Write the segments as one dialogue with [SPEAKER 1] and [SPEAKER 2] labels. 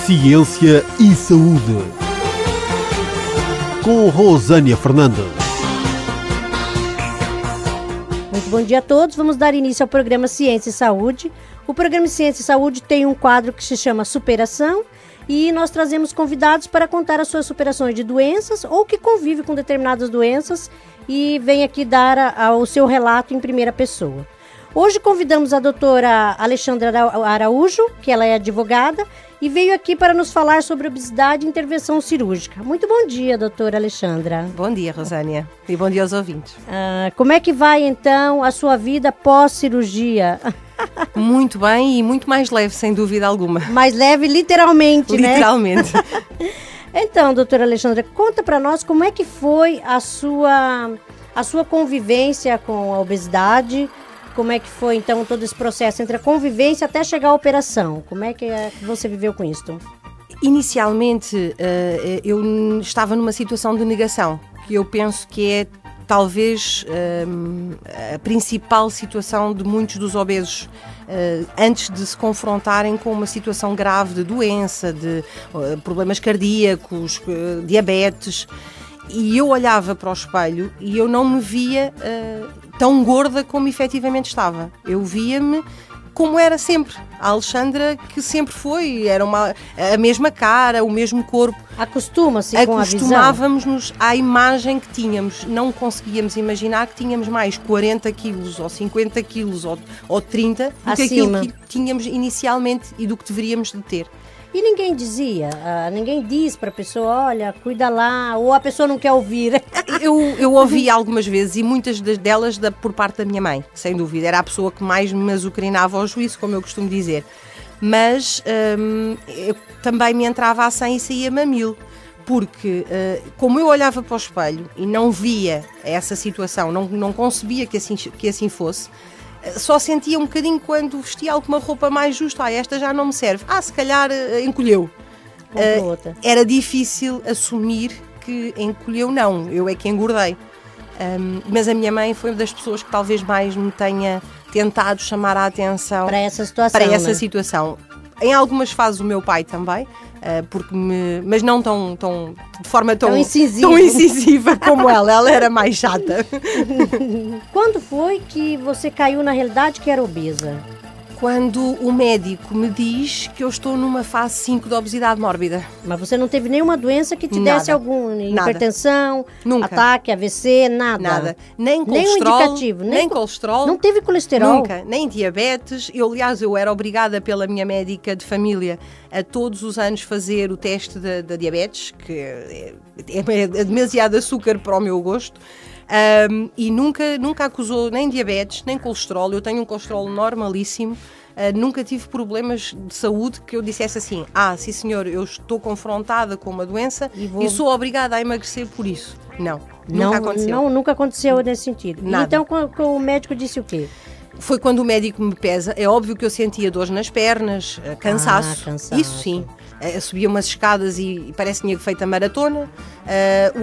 [SPEAKER 1] Ciência e Saúde, com Rosânia Fernandes.
[SPEAKER 2] Muito bom dia a todos. Vamos dar início ao programa Ciência e Saúde. O programa Ciência e Saúde tem um quadro que se chama Superação e nós trazemos convidados para contar as suas superações de doenças ou que convivem com determinadas doenças e vem aqui dar o seu relato em primeira pessoa. Hoje convidamos a doutora Alexandra Araújo, que ela é advogada, e veio aqui para nos falar sobre obesidade e intervenção cirúrgica. Muito bom dia, doutora Alexandra.
[SPEAKER 3] Bom dia, Rosânia, e bom dia aos ouvintes.
[SPEAKER 2] Como é que vai, então, a sua vida pós-cirurgia?
[SPEAKER 3] Muito bem e muito mais leve, sem dúvida alguma.
[SPEAKER 2] Mais leve, literalmente, né?
[SPEAKER 3] Literalmente.
[SPEAKER 2] Então, doutora Alexandra, conta para nós como é que foi a sua convivência com a obesidade. Como é que foi, então, todo esse processo entre a convivência até chegar à operação? Como é que você viveu com isso?
[SPEAKER 3] Inicialmente, eu estava numa situação de negação, que eu penso que é talvez a principal situação de muitos dos obesos, antes de se confrontarem com uma situação grave de doença, de problemas cardíacos, diabetes. E eu olhava para o espelho e eu não me via tão gorda como efetivamente estava. Eu via-me como era sempre. A Alexandra que sempre foi, era a mesma cara, o mesmo corpo.
[SPEAKER 2] Acostuma-se com a visão?
[SPEAKER 3] Acostumávamos-nos à imagem que tínhamos. Não conseguíamos imaginar que tínhamos mais 40 quilos ou 50 quilos ou 30 do que aquilo que tínhamos inicialmente e do que deveríamos de ter.
[SPEAKER 2] E ninguém dizia, ninguém diz para a pessoa, olha, cuida lá, ou a pessoa não quer ouvir.
[SPEAKER 3] Eu ouvi algumas vezes e muitas delas por parte da minha mãe, sem dúvida. Era a pessoa que mais me azucrinava ao juízo, como eu costumo dizer. Mas eu também me entrava a 100 e saía-me a 1000. Porque como eu olhava para o espelho e não via essa situação, não concebia que assim fosse, só sentia um bocadinho quando vestia alguma roupa mais justa. Esta já não me serve. Se calhar encolheu. Era difícil assumir que encolheu, não. Eu é que engordei. Mas a minha mãe foi uma das pessoas que talvez mais me tenha tentado chamar a atenção
[SPEAKER 2] para essa situação.
[SPEAKER 3] Situação. Em algumas fases o meu pai também, mas não de forma tão incisiva como ela. Ela era mais chata.
[SPEAKER 2] Quando foi que você caiu na realidade que era obesa?
[SPEAKER 3] Quando o médico me diz que eu estou numa fase 5 de obesidade mórbida.
[SPEAKER 2] Mas você não teve nenhuma doença que te desse alguma hipertensão,
[SPEAKER 3] nunca.
[SPEAKER 2] Ataque, AVC, nada?
[SPEAKER 3] Nada. Nem colesterol,
[SPEAKER 2] indicativo,
[SPEAKER 3] nem colesterol.
[SPEAKER 2] Não teve colesterol?
[SPEAKER 3] Nunca. Nem diabetes. Aliás, eu era obrigada pela minha médica de família a todos os anos fazer o teste da diabetes, que é demasiado açúcar para o meu gosto. E nunca acusou nem diabetes, nem colesterol. Eu tenho um colesterol normalíssimo. Nunca tive problemas de saúde que eu dissesse assim, sim senhor, eu estou confrontada com uma doença e sou obrigada a emagrecer por isso. Nunca aconteceu.
[SPEAKER 2] Nunca aconteceu nesse sentido.
[SPEAKER 3] Nada.
[SPEAKER 2] Então o médico disse o quê?
[SPEAKER 3] Foi quando o médico me pesa. É óbvio que eu sentia dores nas pernas, cansaço. Isso sim. Subia umas escadas e parece que tinha feito a maratona.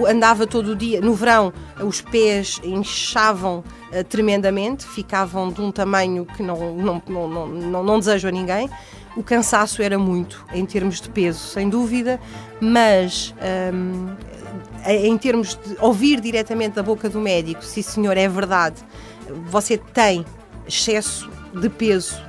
[SPEAKER 3] Andava todo o dia. No verão, os pés inchavam tremendamente, ficavam de um tamanho que não desejo a ninguém. O cansaço era muito, em termos de peso, sem dúvida, mas em termos de ouvir diretamente da boca do médico, sim senhor, é verdade, você tem excesso de peso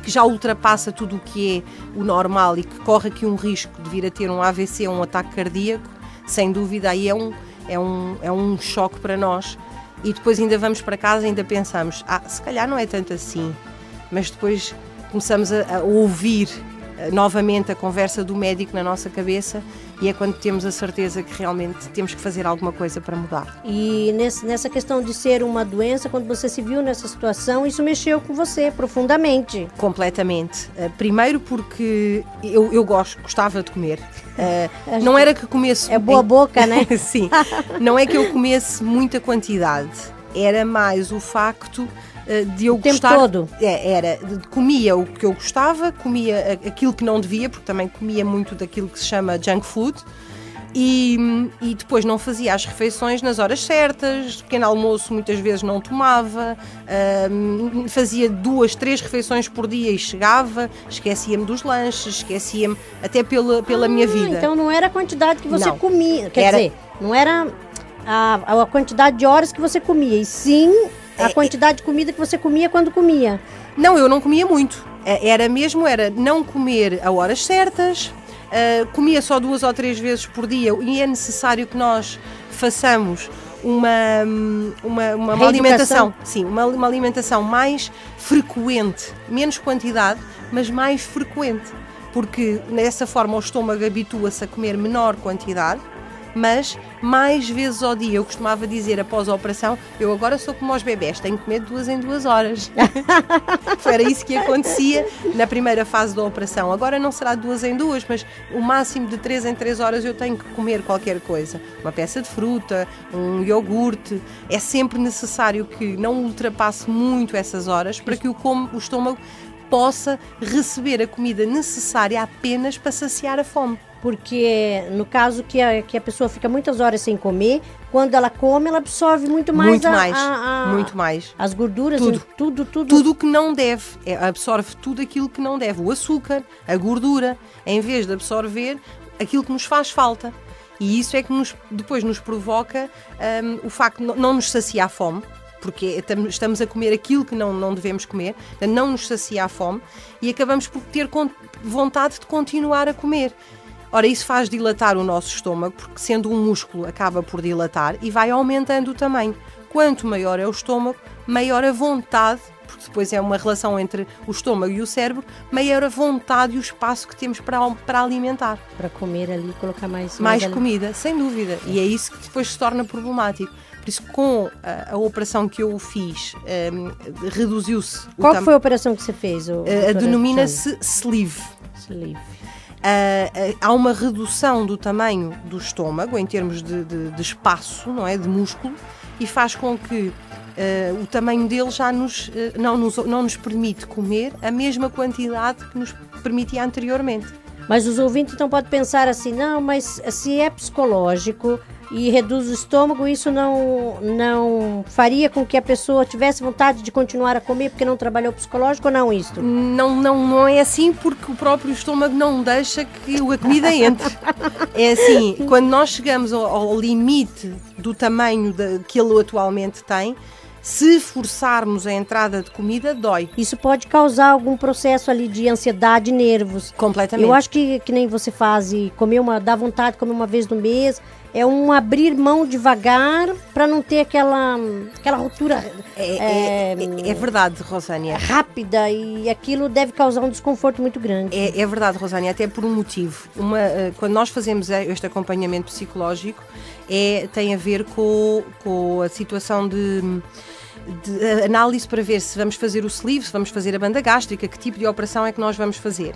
[SPEAKER 3] que já ultrapassa tudo o que é o normal e que corre aqui um risco de vir a ter um AVC, um ataque cardíaco, sem dúvida, aí é um choque para nós. E depois ainda vamos para casa e ainda pensamos, se calhar não é tanto assim, mas depois começamos a ouvir novamente a conversa do médico na nossa cabeça e é quando temos a certeza que realmente temos que fazer alguma coisa para mudar.
[SPEAKER 2] E nessa questão de ser uma doença, quando você se viu nessa situação, isso mexeu com você profundamente?
[SPEAKER 3] Completamente. Primeiro porque eu gostava de comer. Não era que comesse...
[SPEAKER 2] É boa boca, né?
[SPEAKER 3] Sim. Não é que eu comesse muita quantidade. Era mais o facto de eu gostar...
[SPEAKER 2] O tempo todo?
[SPEAKER 3] Comia o que eu gostava, comia aquilo que não devia, porque também comia muito daquilo que se chama junk food, E depois não fazia as refeições nas horas certas, pequeno almoço muitas vezes não tomava, fazia 2, 3 refeições por dia e chegava, esquecia-me dos lanches, esquecia-me até pela minha vida.
[SPEAKER 2] Então não era a quantidade que você
[SPEAKER 3] Não.
[SPEAKER 2] comia, quer dizer, não era a quantidade de horas que você comia, e sim a quantidade de comida que você comia quando comia.
[SPEAKER 3] Não, eu não comia muito, era não comer a horas certas. Comia só 2 ou 3 vezes por dia e é necessário que nós façamos uma alimentação, sim, uma alimentação mais frequente, menos quantidade, mas mais frequente, porque dessa forma o estômago habitua-se a comer menor quantidade, mas mais vezes ao dia. Eu costumava dizer após a operação, eu agora sou como aos bebés, tenho que comer 2 em 2 horas. Era isso que acontecia na primeira fase da operação. Agora não será 2 em 2, mas o máximo de 3 em 3 horas eu tenho que comer qualquer coisa. Uma peça de fruta, um iogurte. É sempre necessário que não ultrapasse muito essas horas para que o estômago possa receber a comida necessária apenas para saciar a fome.
[SPEAKER 2] Porque no caso que a pessoa fica muitas horas sem comer, quando ela come, ela absorve muito mais,
[SPEAKER 3] muito mais.
[SPEAKER 2] As gorduras, tudo.
[SPEAKER 3] Tudo o que não deve, absorve tudo aquilo que não deve. O açúcar, a gordura, em vez de absorver aquilo que nos faz falta. E isso é que depois nos provoca o facto de não nos saciar a fome, porque estamos a comer aquilo que não devemos comer, não nos sacia a fome e acabamos por ter vontade de continuar a comer. Ora, isso faz dilatar o nosso estômago, porque sendo um músculo acaba por dilatar e vai aumentando o tamanho. Quanto maior é o estômago, maior a vontade, porque depois é uma relação entre o estômago e o cérebro, maior a vontade e o espaço que temos para alimentar.
[SPEAKER 2] Para comer ali, colocar mais
[SPEAKER 3] comida, sem dúvida. E é isso que depois se torna problemático. Por isso, com a operação que eu fiz, reduziu-se.
[SPEAKER 2] Qual foi a operação que você fez?
[SPEAKER 3] Denomina-se sleeve. Há uma redução do tamanho do estômago em termos de espaço, não é, de músculo, e faz com que o tamanho dele já não nos permite comer a mesma quantidade que nos permitia anteriormente.
[SPEAKER 2] Mas os ouvintes então podem pensar assim, não, mas se é psicológico e reduz o estômago, isso não faria com que a pessoa tivesse vontade de continuar a comer porque não trabalhou psicológico ou não isso?
[SPEAKER 3] Não é assim, porque o próprio estômago não deixa que a comida entre. É assim, quando nós chegamos ao limite do tamanho que ele atualmente tem, se forçarmos a entrada de comida, dói.
[SPEAKER 2] Isso pode causar algum processo ali de ansiedade, nervos.
[SPEAKER 3] Completamente.
[SPEAKER 2] Eu acho que nem você faz e dá vontade de comer uma vez no mês, é um abrir mão devagar para não ter aquela ruptura.
[SPEAKER 3] É verdade, Rosânia.
[SPEAKER 2] Rápida, e aquilo deve causar um desconforto muito grande.
[SPEAKER 3] É verdade, Rosânia, até por um motivo. Quando nós fazemos este acompanhamento psicológico, tem a ver com a situação de análise para ver se vamos fazer o sleeve, se vamos fazer a banda gástrica, que tipo de operação é que nós vamos fazer.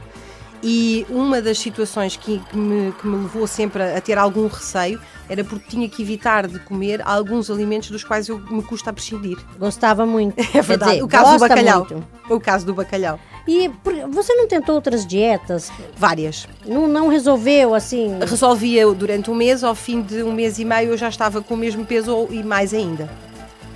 [SPEAKER 3] E uma das situações que me levou sempre a ter algum receio era porque tinha que evitar de comer alguns alimentos dos quais me custa a prescindir.
[SPEAKER 2] Gostava muito.
[SPEAKER 3] É verdade.
[SPEAKER 2] Dizer,
[SPEAKER 3] o caso do bacalhau.
[SPEAKER 2] Muito.
[SPEAKER 3] O caso do bacalhau.
[SPEAKER 2] E você não tentou outras dietas?
[SPEAKER 3] Várias.
[SPEAKER 2] Não resolveu assim?
[SPEAKER 3] Resolvia durante um mês, ao fim de um mês e meio eu já estava com o mesmo peso e mais ainda.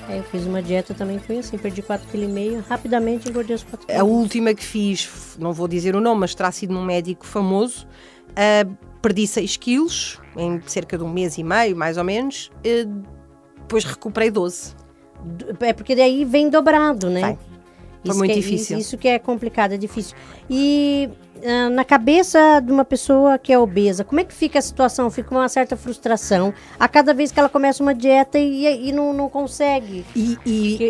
[SPEAKER 2] Eu fiz uma dieta também, foi assim, perdi 4,5 kg, rapidamente engordei os 4 kg.
[SPEAKER 3] A última que fiz, não vou dizer o nome, mas terá sido num médico famoso, perdi 6 quilos em cerca de um mês e meio, mais ou menos, depois recuperei 12.
[SPEAKER 2] É porque daí vem dobrado, né?
[SPEAKER 3] Vai. Foi muito difícil.
[SPEAKER 2] Isso que é complicado, é difícil. E na cabeça de uma pessoa que é obesa, como é que fica a situação? Fica uma certa frustração a cada vez que ela começa uma dieta e não consegue.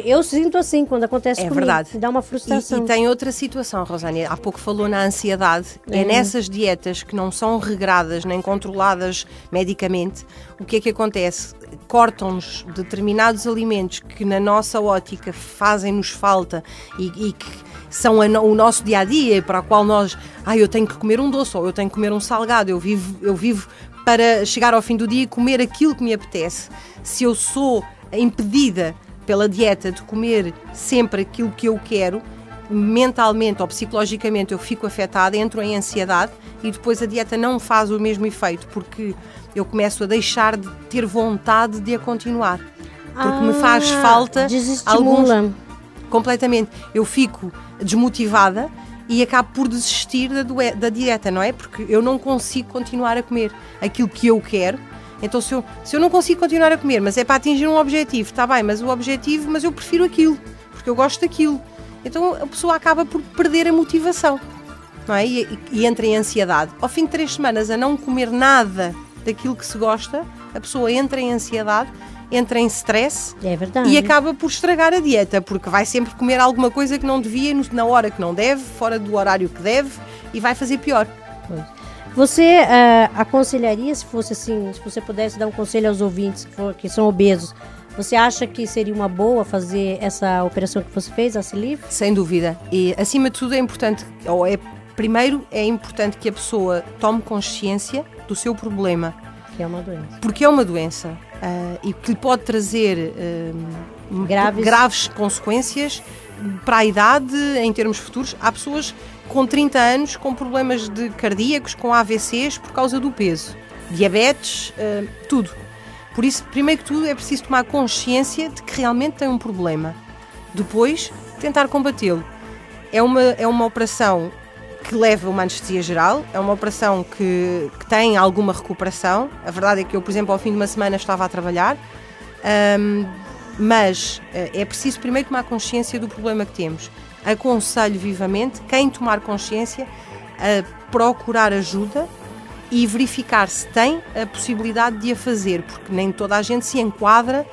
[SPEAKER 2] Eu sinto assim quando acontece comigo. É verdade. Dá uma frustração.
[SPEAKER 3] E tem outra situação, Rosânia. Há pouco falou na ansiedade. É nessas dietas que não são regradas nem controladas medicamente. O que é que acontece? Cortam-nos determinados alimentos que na nossa ótica fazem-nos falta e que são o nosso dia-a-dia, para o qual nós, eu tenho que comer um doce ou eu tenho que comer um salgado, eu vivo para chegar ao fim do dia e comer aquilo que me apetece. Se eu sou impedida pela dieta de comer sempre aquilo que eu quero, mentalmente ou psicologicamente eu fico afetada, entro em ansiedade e depois a dieta não faz o mesmo efeito, porque eu começo a deixar de ter vontade de a continuar. Porque me faz falta
[SPEAKER 2] desestimula.
[SPEAKER 3] Completamente. Eu fico desmotivada e acabo por desistir da dieta, não é? Porque eu não consigo continuar a comer aquilo que eu quero. Então se eu não consigo continuar a comer, mas é para atingir um objetivo, está bem, mas eu prefiro aquilo, porque eu gosto daquilo. Então a pessoa acaba por perder a motivação, não é? E entra em ansiedade. Ao fim de 3 semanas a não comer nada daquilo que se gosta, a pessoa entra em ansiedade, entra em stress,
[SPEAKER 2] é verdade,
[SPEAKER 3] e acaba por estragar a dieta, porque vai sempre comer alguma coisa que não devia, na hora que não deve, fora do horário que deve, e vai fazer pior.
[SPEAKER 2] Você aconselharia, se fosse assim, se você pudesse dar um conselho aos ouvintes que são obesos, você acha que seria uma boa fazer essa operação que você fez, a Sleeve?
[SPEAKER 3] Sem dúvida. E acima de tudo é importante, primeiro é importante que a pessoa tome consciência do seu problema.
[SPEAKER 2] Que é uma doença.
[SPEAKER 3] Porque é uma doença e que lhe pode trazer graves consequências para a idade, em termos futuros. Há pessoas com 30 anos com problemas cardíacos, com AVCs por causa do peso, diabetes, tudo. Por isso, primeiro que tudo, é preciso tomar consciência de que realmente tem um problema. Depois, tentar combatê-lo. É uma operação que leva uma anestesia geral, é uma operação que tem alguma recuperação. A verdade é que eu, por exemplo, ao fim de uma semana estava a trabalhar, mas é preciso primeiro tomar consciência do problema que temos. Aconselho vivamente quem tomar consciência a procurar ajuda e verificar se tem a possibilidade de a fazer, porque nem toda a gente se enquadra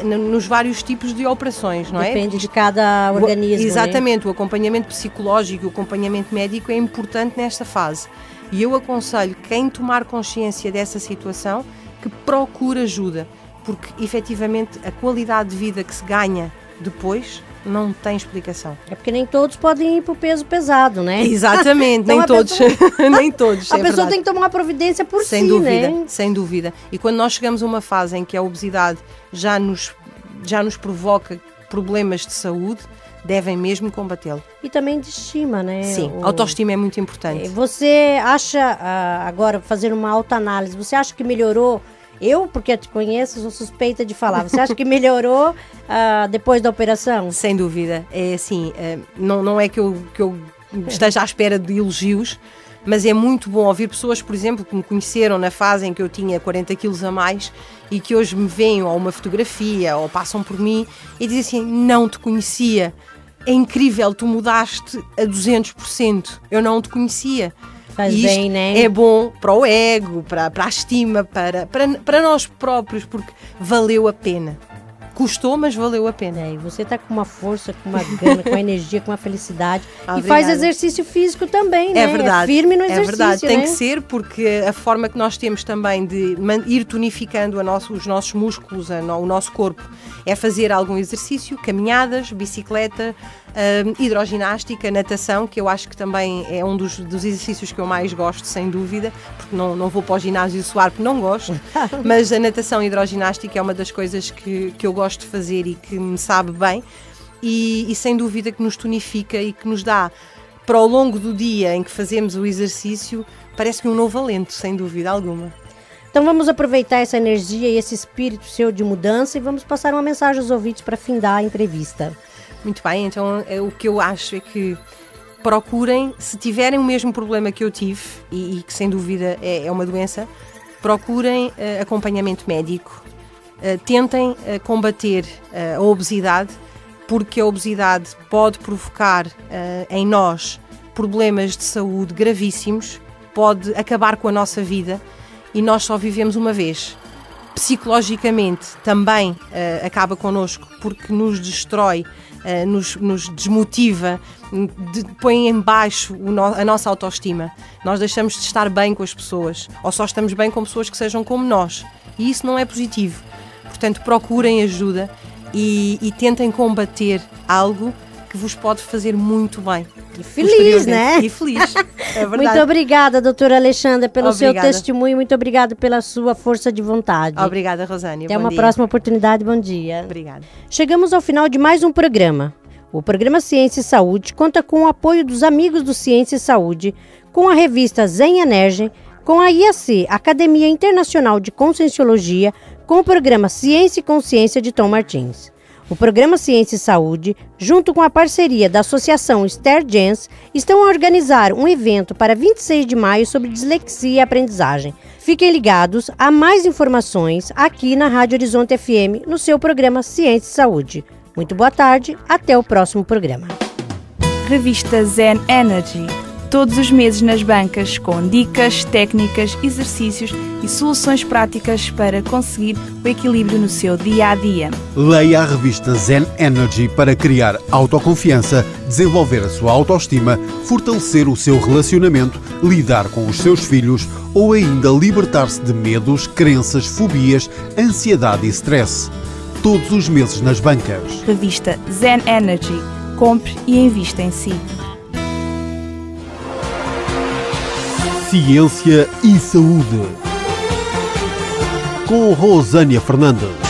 [SPEAKER 3] nos vários tipos de operações, não é?
[SPEAKER 2] Depende de cada organismo.
[SPEAKER 3] Exatamente,
[SPEAKER 2] né?
[SPEAKER 3] O acompanhamento psicológico, o acompanhamento médico é importante nesta fase. E eu aconselho quem tomar consciência dessa situação que procure ajuda, porque efetivamente a qualidade de vida que se ganha depois não tem explicação.
[SPEAKER 2] É porque nem todos podem ir para o peso pesado, né?
[SPEAKER 3] Exatamente, então, nem todos. Nem todos.
[SPEAKER 2] A pessoa tem que tomar uma providência por
[SPEAKER 3] sem
[SPEAKER 2] si,
[SPEAKER 3] dúvida,
[SPEAKER 2] né?
[SPEAKER 3] Sem dúvida. E quando nós chegamos a uma fase em que a obesidade já nos provoca problemas de saúde, devem mesmo combatê-lo.
[SPEAKER 2] E também de estima, né?
[SPEAKER 3] Sim, a autoestima é muito importante.
[SPEAKER 2] Você acha, agora fazendo uma autoanálise, você acha que melhorou? Eu, porque eu te conheço, sou suspeita de falar. Você acha que melhorou depois da operação?
[SPEAKER 3] Sem dúvida. É assim, não é que eu esteja à espera de elogios, mas é muito bom ouvir pessoas, por exemplo, que me conheceram na fase em que eu tinha 40 quilos a mais e que hoje me veem a uma fotografia ou passam por mim e dizem assim, não te conhecia, é incrível, tu mudaste a 200%, eu não te conhecia.
[SPEAKER 2] Faz
[SPEAKER 3] e
[SPEAKER 2] bem, né?
[SPEAKER 3] É bom para o ego, para a estima, para nós próprios, porque valeu a pena. Custou, mas valeu a pena.
[SPEAKER 2] E você está com uma força, com uma gana, com uma energia, com uma felicidade.
[SPEAKER 3] Obrigada.
[SPEAKER 2] E faz exercício físico também, né?
[SPEAKER 3] É verdade.
[SPEAKER 2] É firme no exercício,
[SPEAKER 3] É verdade, tem
[SPEAKER 2] né?
[SPEAKER 3] que ser, porque a forma que nós temos também de ir tonificando os nossos músculos, o nosso corpo, é fazer algum exercício, caminhadas, bicicleta, hidroginástica, natação, que eu acho que também é um dos exercícios que eu mais gosto, sem dúvida, porque não vou para o ginásio suar porque não gosto, mas a natação e hidroginástica é uma das coisas que eu gosto de fazer e que me sabe bem e sem dúvida que nos tonifica e que nos dá, para ao longo do dia em que fazemos o exercício, parece que um novo alento, sem dúvida alguma.
[SPEAKER 2] Então vamos aproveitar essa energia e esse espírito seu de mudança e vamos passar uma mensagem aos ouvintes para findar a entrevista.
[SPEAKER 3] Muito bem, então o que eu acho é que procurem, se tiverem o mesmo problema que eu tive, e que sem dúvida é uma doença, procurem acompanhamento médico, tentem combater a obesidade, porque a obesidade pode provocar em nós problemas de saúde gravíssimos, pode acabar com a nossa vida e nós só vivemos uma vez. Psicologicamente também acaba connosco porque nos destrói, nos desmotiva, põe em baixo a nossa autoestima. Nós deixamos de estar bem com as pessoas ou só estamos bem com pessoas que sejam como nós e isso não é positivo. Portanto, procurem ajuda e tentem combater algo que vos pode fazer muito bem.
[SPEAKER 2] E feliz, né?
[SPEAKER 3] E feliz, é verdade.
[SPEAKER 2] Muito obrigada, doutora Alexandra, pelo seu
[SPEAKER 3] Obrigada.
[SPEAKER 2] testemunho. Muito obrigada pela sua força de vontade.
[SPEAKER 3] Obrigada, Rosânia.
[SPEAKER 2] Até
[SPEAKER 3] Bom
[SPEAKER 2] uma
[SPEAKER 3] dia.
[SPEAKER 2] próxima oportunidade. Bom dia.
[SPEAKER 3] Obrigada.
[SPEAKER 2] Chegamos ao final de mais um programa. O programa Ciência e Saúde conta com o apoio dos amigos do Ciência e Saúde, com a revista Zen Energy, com a IAC, Academia Internacional de Conscienciologia, com o programa Ciência e Consciência de Tom Martins. O programa Ciência e Saúde, junto com a parceria da Associação Esther Jens, estão a organizar um evento para 26 de maio sobre dislexia e aprendizagem. Fiquem ligados a mais informações aqui na Rádio Horizonte FM, no seu programa Ciência e Saúde. Muito boa tarde, até o próximo programa.
[SPEAKER 4] Revista Zen Energy. Todos os meses nas bancas, com dicas, técnicas, exercícios e soluções práticas para conseguir o equilíbrio no seu dia-a-dia.
[SPEAKER 1] Leia a revista Zen Energy para criar autoconfiança, desenvolver a sua autoestima, fortalecer o seu relacionamento, lidar com os seus filhos ou ainda libertar-se de medos, crenças, fobias, ansiedade e stress. Todos os meses nas bancas.
[SPEAKER 4] Revista Zen Energy. Compre e invista em si.
[SPEAKER 1] Ciência e Saúde, com Rosânia Fernandes.